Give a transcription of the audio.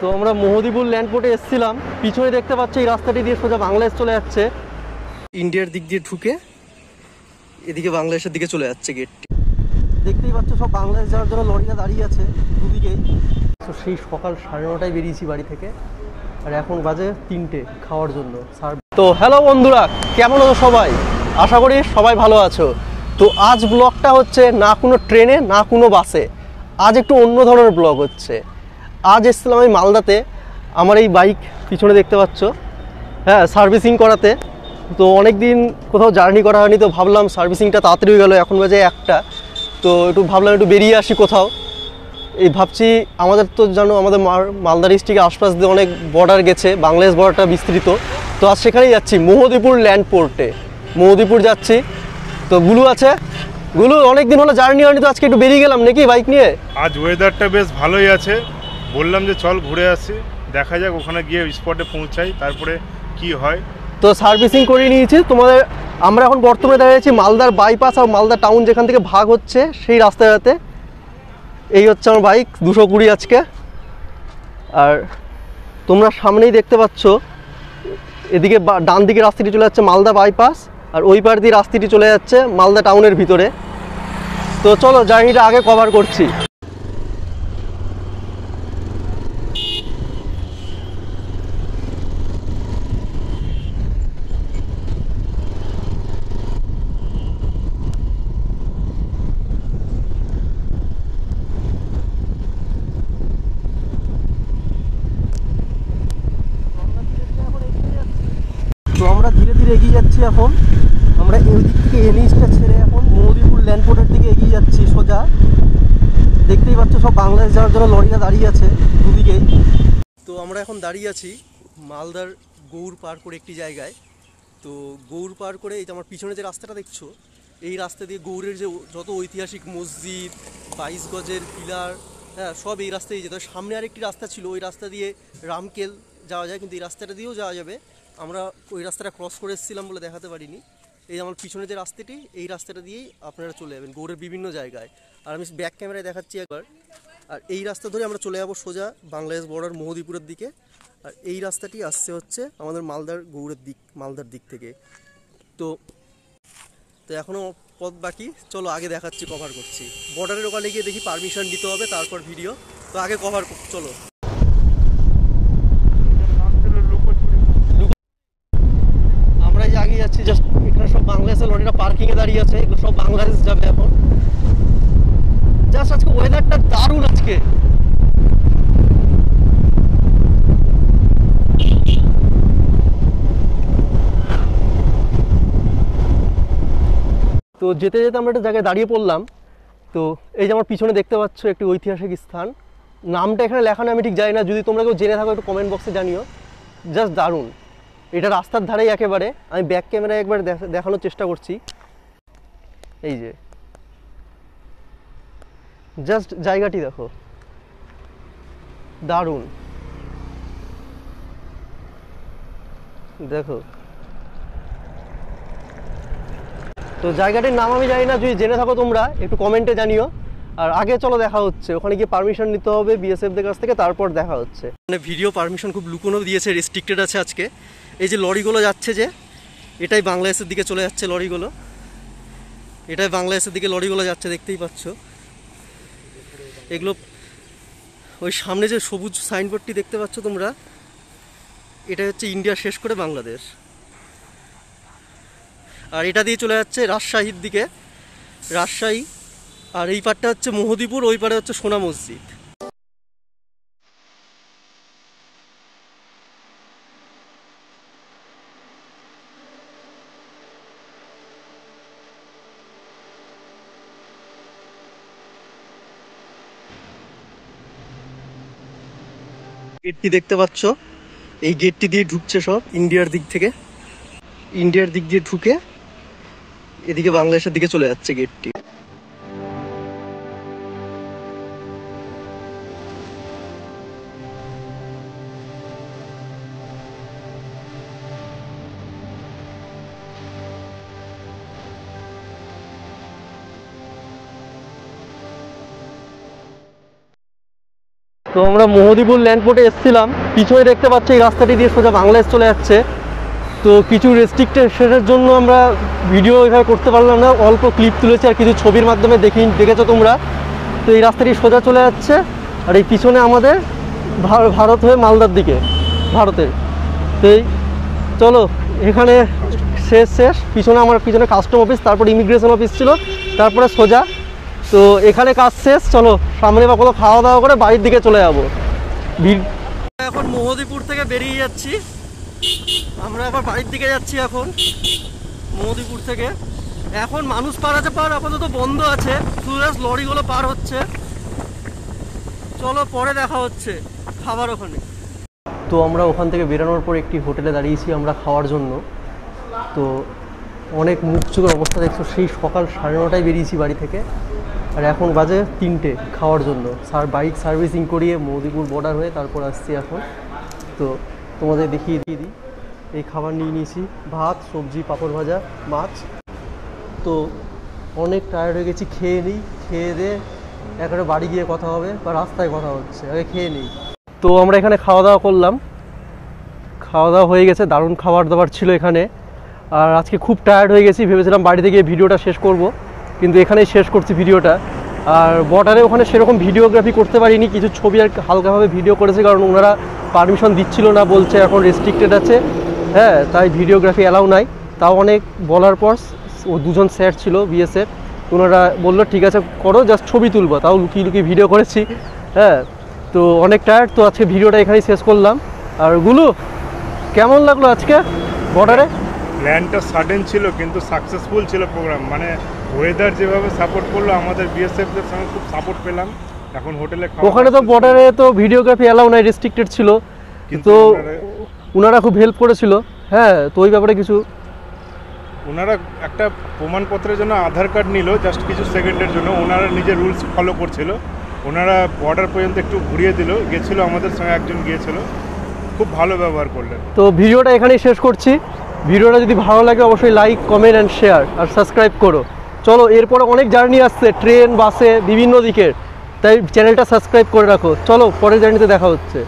তো আমরা মোহদিপুর ল্যান্ডপোর্টে এসেছিলাম। পিছনে দেখতে পাচ্ছি এই রাস্তাটি দিয়ে সোজা বাংলাদেশ চলে যাচ্ছে। ইন্ডিয়ার দিক দিয়ে ঢুকে এদিকে বাংলাদেশের দিকে চলে যাচ্ছে গেটটি। দেখতেই পাচ্ছ সব বাংলাদেশ যাওয়ার জন্য লরিটা দাঁড়িয়ে আছে দুদিকেই। তো সেই সকাল 9:30টায় বেরিয়েছি বাড়ি থেকে, আর এখন বাজে 3টে খাওয়ার জন্য। তো হ্যালো বন্ধুরা, কেমন আছো সবাই? আশা করি সবাই ভালো আছো। তো আজ ব্লগটা হচ্ছে না কোনো ট্রেনে না কোনো বাসে, আজ একটু অন্য ধরনের ব্লগ হচ্ছে। আজ এসেছিলাম আমি মালদাতে আমার এই বাইক পিছনে দেখতে পাচ্ছ, হ্যাঁ, সার্ভিসিং করাতে। তো অনেক দিন কোথাও জার্নি করা হয়নি, তো ভাবলাম সার্ভিসিংটা তাড়াতাড়ি হয়ে গেলো, এখন বাজে 1টা। তো একটু ভাবলাম একটু বেরিয়ে আসি কোথাও। এই ভাবছি আমাদের তো জানো আমাদের মালদা ডিস্ট্রিক্টের আশপাশ দিয়ে অনেক বর্ডার গেছে, বাংলাদেশ বর্ডারটা বিস্তৃত। তো আজ সেখানেই যাচ্ছি, মোহদিপুর ল্যান্ডপোর্টে। মোহদিপুর যাচ্ছি। তো গুলু আছে, গুলু অনেক দিন হলো জার্নি হয়নি, তো আজকে একটু বেরিয়ে গেলাম নাকি বাইক নিয়ে। আজ ওয়েদারটা বেশ ভালোই আছে, বললাম যে চল ঘুরে আসি, দেখা যাক ওখানে গিয়ে স্পটে পৌঁছাই, তারপরে কি হয়। তো সার্ভিসিং করে নিয়েছি তোমাদের। আমরা এখন বর্তমানে দাঁড়িয়েছি মালদার বাইপাস আর মালদা টাউন যেখান থেকে ভাগ হচ্ছে সেই রাস্তাটাতে। এই হচ্ছে আমার বাইক 220 আজকে। আর তোমরা সামনেই দেখতে পাচ্ছ এদিকে ডান দিকে রাস্তাটি চলে যাচ্ছে মালদা বাইপাস, আর ওই পার দিয়ে রাস্তাটি চলে যাচ্ছে মালদা টাউনের ভিতরে। তো চলো জার্নিটা আগে কভার করছি। তো আমরা ধীরে ধীরে এগিয়ে যাচ্ছি এখন। আমরা এই দিক থেকে এনএইচটা ছেড়ে এখন মোহদিপুর ল্যান্ডপোর্টের দিকে এগিয়ে যাচ্ছি সোজা। দেখতেই পাচ্ছ সব বাংলাদেশ যাওয়ার জন্য লরিটা দাঁড়িয়ে আছে দুদিকেই। তো আমরা এখন দাঁড়িয়ে আছি মালদার গৌড় পার করে একটি জায়গায়। তো গৌড় পার করে এই যে আমার পিছনে যে রাস্তাটা দেখছো, এই রাস্তা দিয়ে গৌড়ের যে যত ঐতিহাসিক মসজিদ, 22 গজের পিলার, হ্যাঁ, সব এই রাস্তায় যেতে। সামনে আরেকটি রাস্তা ছিল, ওই রাস্তা দিয়ে রামকেল যাওয়া যায়, কিন্তু এই রাস্তাটা দিয়েও যাওয়া যাবে। আমরা ওই রাস্তাটা ক্রস করে এসেছিলাম বলে দেখাতে পারিনি। এই আমার পিছনে যে রাস্তাটি, এই রাস্তাটা দিয়েই আপনারা চলে যাবেন গৌড়ের বিভিন্ন জায়গায়। আর আমি ব্যাক ক্যামেরায় দেখাচ্ছি একবার। আর এই রাস্তা ধরে আমরা চলে যাবো সোজা বাংলাদেশ বর্ডার মোহদিপুরের দিকে। আর এই রাস্তাটি আসছে হচ্ছে আমাদের মালদার গৌড়ের দিক, মালদার দিক থেকে। তো তো এখনও পথ বাকি, চলো আগে দেখাচ্ছি, কভার করছি। বর্ডারের ওখানে গিয়ে দেখি পারমিশন নিতে হবে, তারপর ভিডিও। তো আগে কভার চলো। আমরা যে আগে যাচ্ছি, জাস্ট এখানে সব বাংলাদেশের লরিটা পার্কিংয়ে দাঁড়িয়ে আছে, এগুলো সব বাংলাদেশ যাবে এখন। জাস্ট আজকে ওয়েদারটা দারুণ আজকে। তো যেতে যেতে আমরা একটা জায়গায় দাঁড়িয়ে পড়লাম। তো এই যে আমার পিছনে দেখতে পাচ্ছ একটি ঐতিহাসিক স্থান, নামটা এখানে লেখানো আমি ঠিক জানি না, যদি তোমরা কেউ জেনে থাকো একটু কমেন্ট বক্সে জানিও। জাস্ট দারুণ, এটা রাস্তার ধারেই একেবারে। আমি ব্যাক ক্যামেরায় একবার দেখানোর চেষ্টা করছি। এই যে জাস্ট জায়গাটি দেখো, দারুণ দেখো। তো জায়গাটির নাম আমি জানি না, যদি জেনে থাকো তোমরা একটু কমেন্টে জানিও। আর আগে চলো দেখা হচ্ছে, ওখানে গিয়ে পারমিশন নিতে হবে বিএসএফদের কাছ থেকে, তারপর দেখা হচ্ছে। মানে ভিডিও পারমিশন খুব লুকোনো দিয়েছে, রেস্ট্রিক্টেড আছে আজকে। এই যে লরিগুলো যাচ্ছে, যে এটাই বাংলাদেশের দিকে চলে যাচ্ছে লরিগুলো, এটাই বাংলাদেশের দিকে লরিগুলো যাচ্ছে, দেখতেই পাচ্ছ এগুলো। ওই সামনে যে সবুজ সাইনবোর্ডটি দেখতে পাচ্ছ তোমরা, এটা হচ্ছে ইন্ডিয়া শেষ করে বাংলাদেশ। আর এটা দিয়ে চলে যাচ্ছে রাজশাহীর দিকে, রাজশাহী। আর এই পারটা হচ্ছে মোহদিপুর, ওই পারে হচ্ছে সোনা মসজিদ। গেটটি দেখতে পাচ্ছ, এই গেটটি দিয়ে ঢুকছে সব ইন্ডিয়ার দিক থেকে। ইন্ডিয়ার দিক দিয়ে ঢুকে এদিকে বাংলাদেশের দিকে চলে যাচ্ছে গেটটি। তো তো আমরা মোহদিপুর ল্যান্ডপোর্টে এসেছিলাম, পিছনে দেখতে পাচ্ছি এই রাস্তাটি দিয়ে সোজা বাংলাদেশ চলে যাচ্ছে। তো কিছু রেস্ট্রিক্টেশনের জন্য আমরা ভিডিও এভাবে করতে পারলাম না, অল্প ক্লিপ তুলেছি আর কিছু ছবির মাধ্যমে দেখেছো তোমরা। তো এই রাস্তাটি সোজা চলে যাচ্ছে, আর এই পিছনে আমাদের ভারত হয়ে মালদার দিকে ভারতের। তো এই চলো এখানে শেষ পিছনে আমার পিছনে কাস্টম অফিস, তারপর ইমিগ্রেশন অফিস ছিল, তারপরে সোজা। তো এখানে কাজ শেষ, চলো সামনে বা কোনো খাওয়া দাওয়া করে বাড়ির দিকে চলে যাবো। এখন মোহদিপুর থেকে বেরিয়ে যাচ্ছি, আমরা আবার বাড়ির দিকে যাচ্ছি এখন মোহদিপুর থেকে। এখন মানুষ পার আছে, পার আপাতত বন্ধ আছে, শুধু লরিগুলো পার হচ্ছে। চলো পরে দেখা হচ্ছে খাবার ওখানে। তো আমরা ওখান থেকে বেরোনোর পর একটি হোটেলে দাঁড়িয়েছি আমরা খাওয়ার জন্য। তো অনেক মুখ চোখের অবস্থা দেখছো, সেই সকাল 9:30টায় বেরিয়েছি বাড়ি থেকে, আর এখন বাজে 3টে খাওয়ার জন্য। বাইক সার্ভিসিং করিয়ে মোহদিপুর বর্ডার হয়ে তারপর আসছি এখন। তো তোমাদের দেখিয়ে দিই, এই খাবার নিয়ে নিয়েছি, ভাত, সবজি, পাঁপড় ভাজা, মাছ। তো অনেক টায়ার্ড হয়ে গেছি, খেয়ে নিই, খেয়ে দিয়ে একেবারে বাড়ি গিয়ে কথা হবে বা রাস্তায় কথা হচ্ছে, আগে খেয়ে নিই। তো আমরা এখানে খাওয়া দাওয়া করলাম, খাওয়া দাওয়া হয়ে গেছে, দারুণ খাবার দাবার ছিল এখানে। আর আজকে খুব টায়ার্ড হয়ে গেছি, ভেবেছিলাম বাড়িতে গিয়ে ভিডিওটা শেষ করব, কিন্তু এখানেই শেষ করছি ভিডিওটা। আর বর্ডারে ওখানে সেরকম ভিডিওগ্রাফি করতে পারিনি, কিছু ছবি আর হালকাভাবে ভিডিও করেছে, কারণ ওনারা পারমিশন দিচ্ছিল না, বলছে এখন রেস্ট্রিক্টেড আছে, হ্যাঁ, তাই ভিডিওগ্রাফি অ্যালাউ নাই। তাও অনেক বলার পর ও দুজন স্যার ছিল বিএসএফ, ওনারা বললো ঠিক আছে করো, জাস্ট ছবি তুলবো, তাও লুকিয়ে লুকিয়ে ভিডিও করেছি, হ্যাঁ। তো অনেক টায়ার্ড, তো আজকে ভিডিওটা এখানেই শেষ করলাম। আর গুলো কেমন লাগলো আজকে বর্ডারে? প্ল্যানটা সাডেন ছিল কিন্তু সাকসেসফুল ছিল প্রোগ্রাম, মানে ওয়েদার যেভাবে সাপোর্ট করলো, আমাদের বিএসএফদের সঙ্গে খুব সাপোর্ট পেলাম। এখন হোটেলে ওখানে তো বর্ডারে তো ভিডিওগ্রাফি অ্যালাউ নাই, রেস্ট্রিক্টেড ছিল, কিন্তু ওনারা খুব হেল্প করেছিল, হ্যাঁ। তো ওই ব্যাপারে কিছু ওনারা একটা প্রমাণপত্রের জন্য আধার কার্ড নিল জাস্ট কিছু সেকেন্ডের জন্য, ওনারা নিজের রুলস ফলো করছিল, ওনারা বর্ডার পর্যন্ত একটু ঘুরিয়ে দিল, গেছিলো আমাদের সঙ্গে একজন গিয়েছিল, খুব ভালো ব্যবহার করলেন। তো ভিডিওটা এখানেই শেষ করছি। ভিডিওটা যদি ভালো লাগে অবশ্যই লাইক, কমেন্ট অ্যান্ড শেয়ার আর সাবস্ক্রাইব করো। চলো এরপরে অনেক জার্নি আসছে, ট্রেন, বাসে, বিভিন্ন দিকের, তাই চ্যানেলটা সাবস্ক্রাইব করে রাখো। চলো পরের জার্নিতে দেখা হচ্ছে।